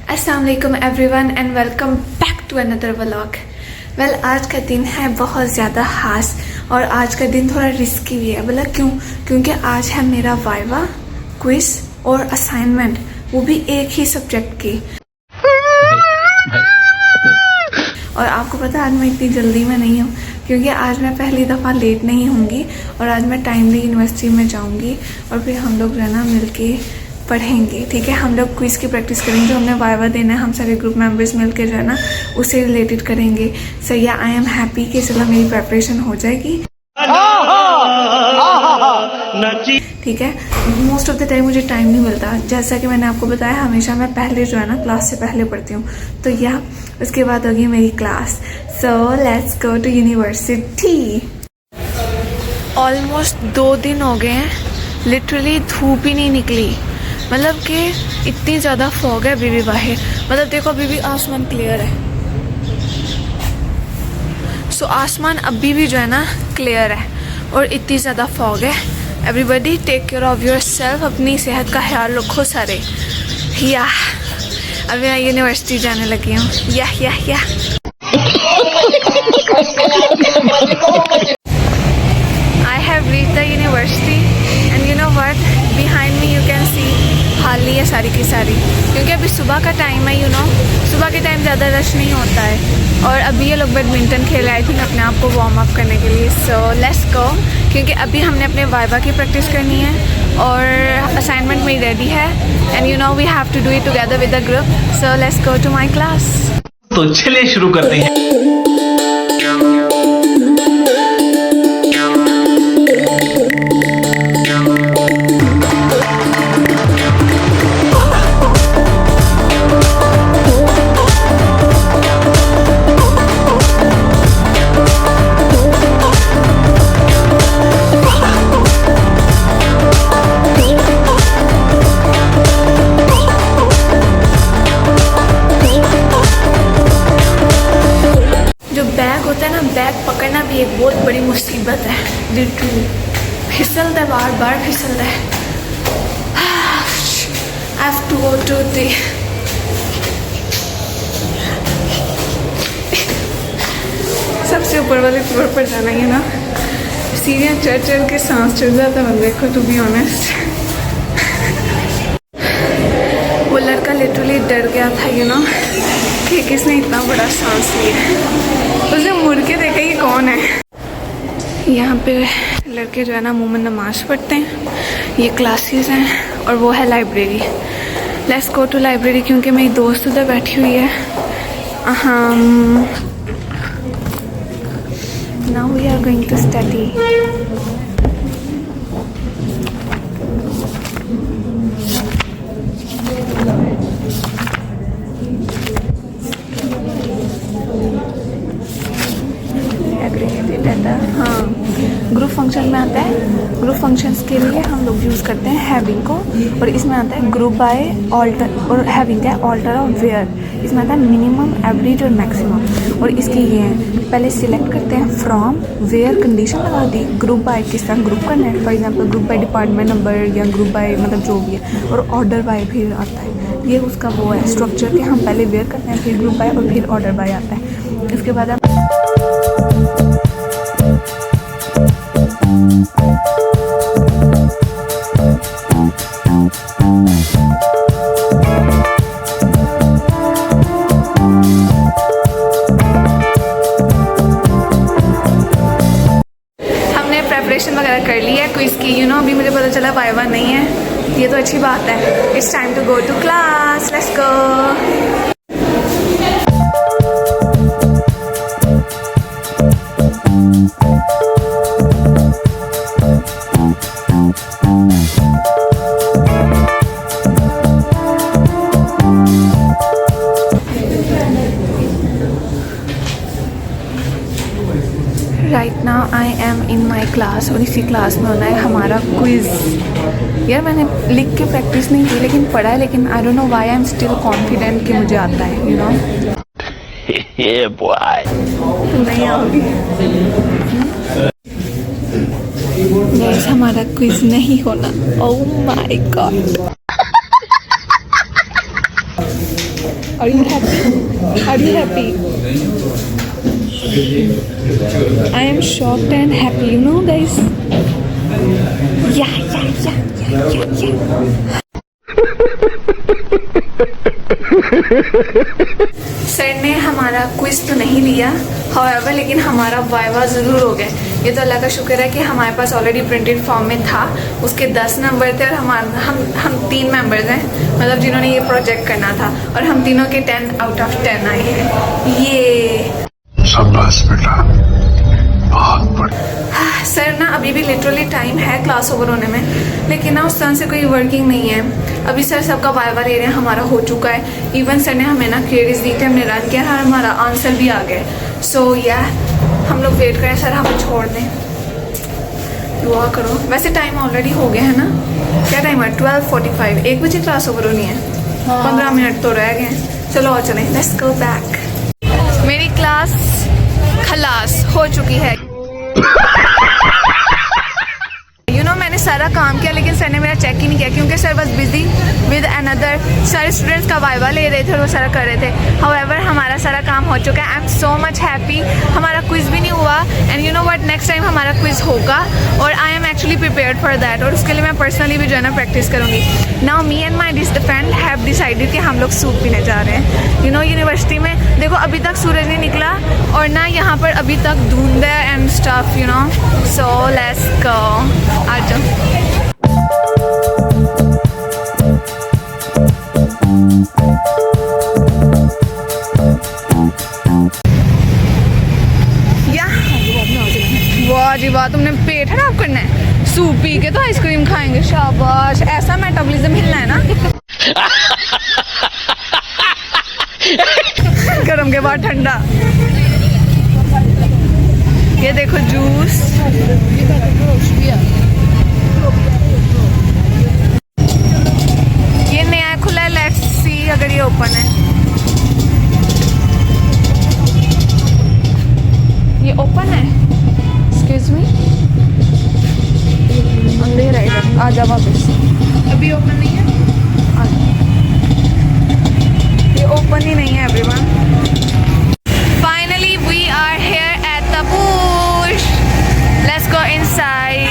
अस्सलाम वालेकुम everyone and welcome back to another vlog. Well, आज का दिन है बहुत ज़्यादा खास और आज का दिन थोड़ा रिस्की भी है। बोला क्यों? क्योंकि आज है मेरा वाइवा, क्विज और असाइनमेंट, वो भी एक ही सब्जेक्ट की। और आपको पता है आज मैं इतनी जल्दी में नहीं हूँ क्योंकि आज मैं पहली दफ़ा लेट नहीं होंगी और आज मैं टाइमली यूनिवर्सिटी में जाऊँगी और फिर हम लोग रहना मिलके पढ़ेंगे। ठीक है, हम लोग क्विज़ की प्रैक्टिस करेंगे। जो हमने वाइवा देना है, हम सारे ग्रुप मेंबर्स मिलकर जो है ना उससे रिलेटेड करेंगे। सो या आई एम हैप्पी कि चलो मेरी प्रेपरेशन हो जाएगी। ठीक है, मोस्ट ऑफ द टाइम मुझे टाइम नहीं मिलता। जैसा कि मैंने आपको बताया, हमेशा मैं पहले जो है ना क्लास से पहले पढ़ती हूँ। तो या उसके बाद होगी मेरी class. So let's go to university. Almost 2 दिन हो गए हैं, लिटरली धूप ही नहीं निकली। मतलब कि इतनी ज़्यादा फॉग है अभी भी बाहर। मतलब देखो अभी भी आसमान क्लियर है। सो आसमान अभी भी जो है ना क्लियर है और इतनी ज़्यादा फॉग है। Everybody take care of yourself, अपनी सेहत का ख्याल रखो सारे। या अभी मैं यूनिवर्सिटी जाने लगी हूँ। या I have reached the university and you know what, behind me you can see खाली है सारी की सारी, क्योंकि अभी सुबह का टाइम है। यू नो सुबह के टाइम ज़्यादा रश नहीं होता है। और अभी ये लोग बैडमिंटन खेल रहे थे अपने आप को वार्म अप करने के लिए। सो लेट्स गो, क्योंकि अभी हमने अपने वाइवा की प्रैक्टिस करनी है और असाइनमेंट मेरी रेडी है and you know we have to do it together with the group. So let's go to my class. तो चलिए शुरू करते हैं। बैग पकड़ना भी एक बहुत बड़ी मुसीबत है। लिटरली फिसलता है, बार बार फिसलता है। I have to go to the सबसे ऊपर वाले फ्लोर पर जाना है ना। सीढ़ियाँ चढ़ के सांस चढ़ जाता है बंदे को, टू बी ऑनेस्ट। वो लड़का लिटरली डर गया था यू नो कि किसने इतना बड़ा सांस लिया। उसने मुड़ के देखा ये कौन है। यहाँ पे लड़के जो है ना मुँह में नमाज पढ़ते हैं। ये क्लासेस हैं और वो है library. Let's go to library, क्योंकि मेरी दोस्त उधर बैठी हुई है। Now we are going to study. हाँ, ग्रुप फंक्शन में आता है। ग्रुप फंक्शंस के लिए हम लोग यूज़ करते हैं हैविंग को, और इसमें आता है ग्रुप बाय ऑल्टर, और हैविंग का ऑल्टर ऑफ वेयर। इसमें आता है मिनिमम, एवरेज और मैक्सिमम। और इसके ये हैं, पहले सिलेक्ट करते हैं फ्रॉम, वेयर कंडीशन लगा दी, ग्रुप बाय किस तरह ग्रुप करना है। For example group by department number या ग्रुप बाय मतलब जो भी है। और ऑर्डर बाय भी आता है। ये उसका वो है स्ट्रक्चर के, हम पहले वेयर करते हैं, फिर ग्रुप बाय और फिर ऑर्डर बाय आता है। इसके बाद आप वगैरह कर ली है क्विज की। यू नो अभी मुझे पता चला वाइवा नहीं है, ये तो अच्छी बात है। It's time to go to class, let's go. Right now I am in my class और इसी क्लास में होना है हमारा क्विज। यार मैंने लिख के प्रैक्टिस नहीं की लेकिन पढ़ा है, लेकिन I don't know why I am still confident कि मुझे आता है। यू नो नहीं आओगी। गाइस हमारा क्विज नहीं होना। Oh my God. Are you happy? Are you happy? I am shocked and happy, you know, guys. Yeah. Sir ने हमारा क्विज तो नहीं लिया, हाउएवर लेकिन हमारा वाइवा ज़रूर हो गया। ये तो अल्लाह का शुक्र है कि हमारे पास ऑलरेडी प्रिंटेड फॉर्म में था। उसके 10 नंबर थे और हम 3 मेंबर्स हैं, मतलब जिन्होंने ये प्रोजेक्ट करना था, और हम तीनों के 10 आउट ऑफ 10 आए हैं। ये शाबाश बेटा, बहुत बढ़िया। सर ना अभी भी लिटरली टाइम है क्लास ओवर होने में, लेकिन ना उस तरह से कोई वर्किंग नहीं है। अभी सर सबका वाइवा ले रहे हैं, हमारा हो चुका है। इवन सर ने हमें ना क्वेरीज दी थी, हमने रन किया और हमारा आंसर भी आ गया। सो या हम लोग वेट करें सर हमें छोड़ दें, दुआ करो। वैसे टाइम ऑलरेडी हो गया है ना, क्या टाइम है? 12:45, 1 बजे क्लास ओवर होनी है। 15 मिनट तो रह गए, चलो और चलें, लेट्स गो बैक। मेरी क्लास खलास हो चुकी है। मैंने सारा काम किया, लेकिन सर ने मेरा चेक ही नहीं किया क्योंकि सर बस बिजी विद अनदर। सारे स्टूडेंट्स का वाइवा ले रहे थे और वो सारा कर रहे थे। हाउएवर हमारा सारा काम हो चुका है। I am so much happy. हमारा क्विज भी नहीं हुआ, and you know what, next time हमारा क्विज होगा और I am actually prepared for that. और उसके लिए मैं पर्सनली भी जो है ना प्रैक्टिस करूँगी। Now me and my this friend have decided कि हम लोग सूप पीने जा रहे हैं। यू नो यूनिवर्सिटी में देखो अभी तक सूरज नहीं निकला और ना यहाँ पर अभी तक धुंध है and stuff, you know. So let's go, आ जाओ। वाह जी वाह, तुमने पेट खराब करना है? सूप पी के तो आइसक्रीम खाएंगे, शाबाश। ऐसा मेटाबॉलिज्म हिलना है ना। गरम के बाद ठंडा। ये देखो जूस, ये नया खुला है, लेट्स सी अगर ये ओपन है। ये ओपन है, एक्सक्यूज मी, अंधेरा है, आ जा वापस। अभी ओपन नहीं है, ये ओपन ही नहीं है everyone. Finally we are here at the bush, let's go inside.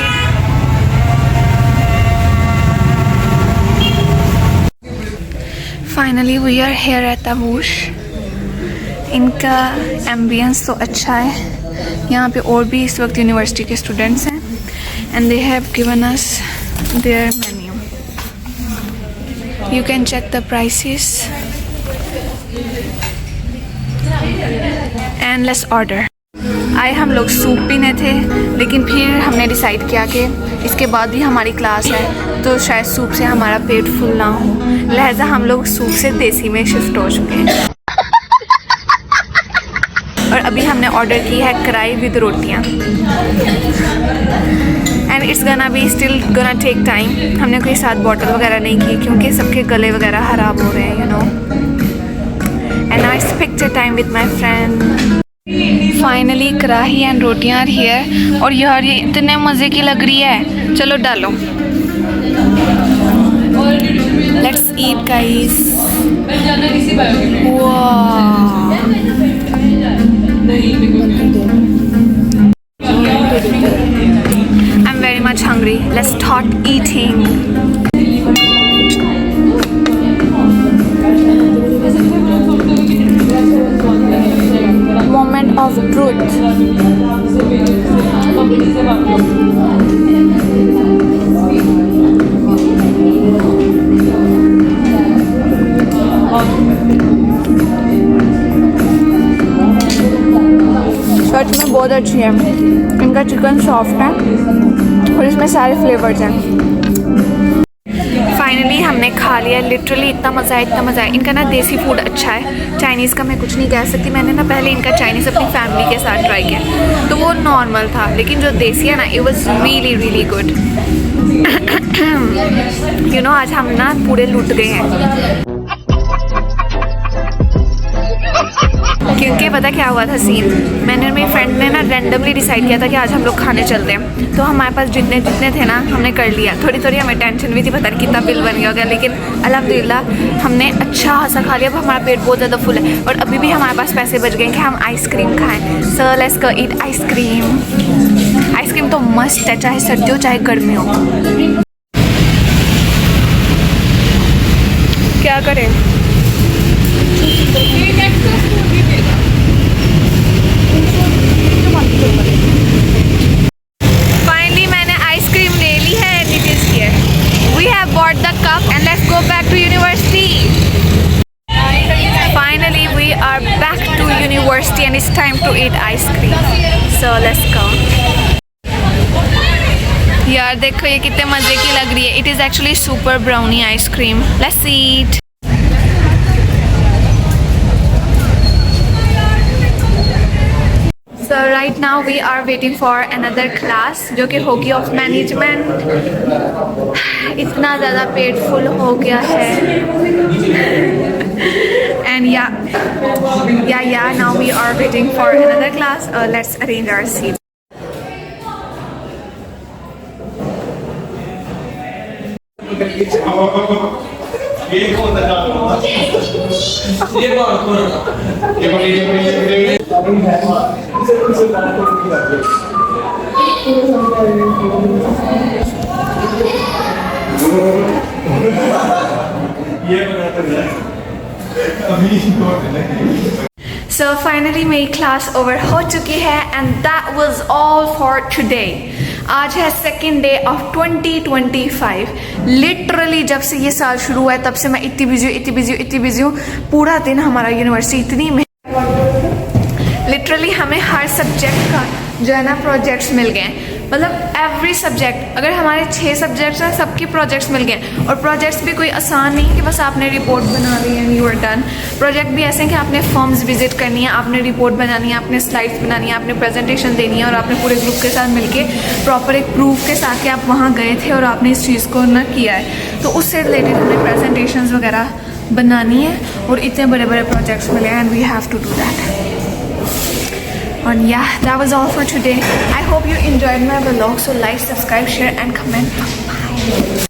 Finally we are here at the bush. इनका एम्बियंस तो अच्छा है। यहाँ पे और भी इस वक्त यूनिवर्सिटी के स्टूडेंट्स हैं and they have given us their menu. You can check the prices and let's order. आए हम लोग सूप पीने थे, लेकिन फिर हमने डिसाइड किया कि इसके बाद भी हमारी क्लास है तो शायद सूप से हमारा पेट फुल ना हो, लिहाजा हम लोग सूप से देसी में शिफ्ट हो चुके हैं। और अभी हमने ऑर्डर की है कढ़ाई विद रोटियाँ, and it's gonna be still गना टेक टाइम। हमने कोई साथ बॉटल वगैरह नहीं की क्योंकि सबके गले वगैरह ख़राब हो रहे हैं, you know. And now it's picture time with my friend. Finally कढ़ाई एंड रोटियाँ आर हियर। और यार ये इतने मज़े की लग रही है, चलो डालो, let's eat guys. I'm very much hungry. Let's start eating. Moment of truth. सच में बहुत अच्छी है। इनका चिकन सॉफ्ट है और इसमें सारे फ्लेवर्स हैं। फाइनली हमने खा लिया, लिटरली इतना मज़ा है, इतना मज़ा है। इनका ना देसी फूड अच्छा है, चाइनीज़ का मैं कुछ नहीं कह सकती। मैंने ना पहले इनका चाइनीज़ अपनी फैमिली के साथ ट्राई किया तो वो नॉर्मल था, लेकिन जो देसी है ना it was really really good. You know आज हम ना पूरे लूट गए हैं क्योंकि पता क्या हुआ था सीन, मैंने और मेरी फ्रेंड ने ना रैंडमली डिसाइड किया था कि आज हम लोग खाने चलते हैं। तो हमारे पास जितने जितने थे ना हमने कर लिया। थोड़ी थोड़ी हमें टेंशन भी थी, पता नहीं कितना बिल बन गया होगा, लेकिन अल्हम्दुलिल्लाह हमने अच्छा खासा खा लिया। अब हमारा पेट बहुत ज़्यादा फुल है और अभी भी हमारे पास पैसे बच गए कि हम आइसक्रीम खाएँ। सो let's go eat ice cream. Ice cream तो मस्त है, चाहे सर्दी हो चाहे गर्मी हो। क्या करें? फाइनली मैंने आइसक्रीम ले ली है and it is here. We have bought the cup and let's go back to university. Finally we are back to university and it's time to eat ice cream. So let's go. यार देखो ये कितने मज़े की लग रही है। It is actually super brownie ice cream. Let's eat. So right now we are waiting for another class जो कि होगी ऑफ मैनेजमेंट। इतना ज़्यादा पेट फुल हो गया है and yeah now we are waiting for another class. Let's arrange our seats. So finally मेरी class over हो चुकी है and that was all for today. आज है सेकेंड डे ऑफ 2025। लिटरली जब से ये साल शुरू हुआ है तब से मैं इतनी बिजी हूँ। पूरा दिन हमारा यूनिवर्सिटी इतनी में लिटरली हमें हर सब्जेक्ट का जो है ना प्रोजेक्ट्स मिल गए हैं। मतलब एवरी सब्जेक्ट, अगर हमारे 6 सब्जेक्ट्स हैं सबके प्रोजेक्ट्स मिल गए। और प्रोजेक्ट्स भी कोई आसान नहीं है कि बस आपने रिपोर्ट बना ली and you are done. Project भी ऐसे हैं कि आपने फॉर्म्स विजिट करनी है, आपने रिपोर्ट बनानी है, आपने स्लाइड्स बनानी है, आपने प्रेजेंटेशन देनी है और आपने पूरे ग्रुप के साथ मिलके प्रॉपर एक प्रूफ के साथ कि आप वहाँ गए थे और आपने इस चीज़ को ना किया है। तो उससे रिलेटेड हमें प्रेजेंटेशंस वगैरह बनानी है और इतने बड़े बड़े प्रोजेक्ट्स मिले हैं and we have to do that. And yeah, that was all for today. I hope you enjoyed my vlog. So like, subscribe, share and comment. Bye.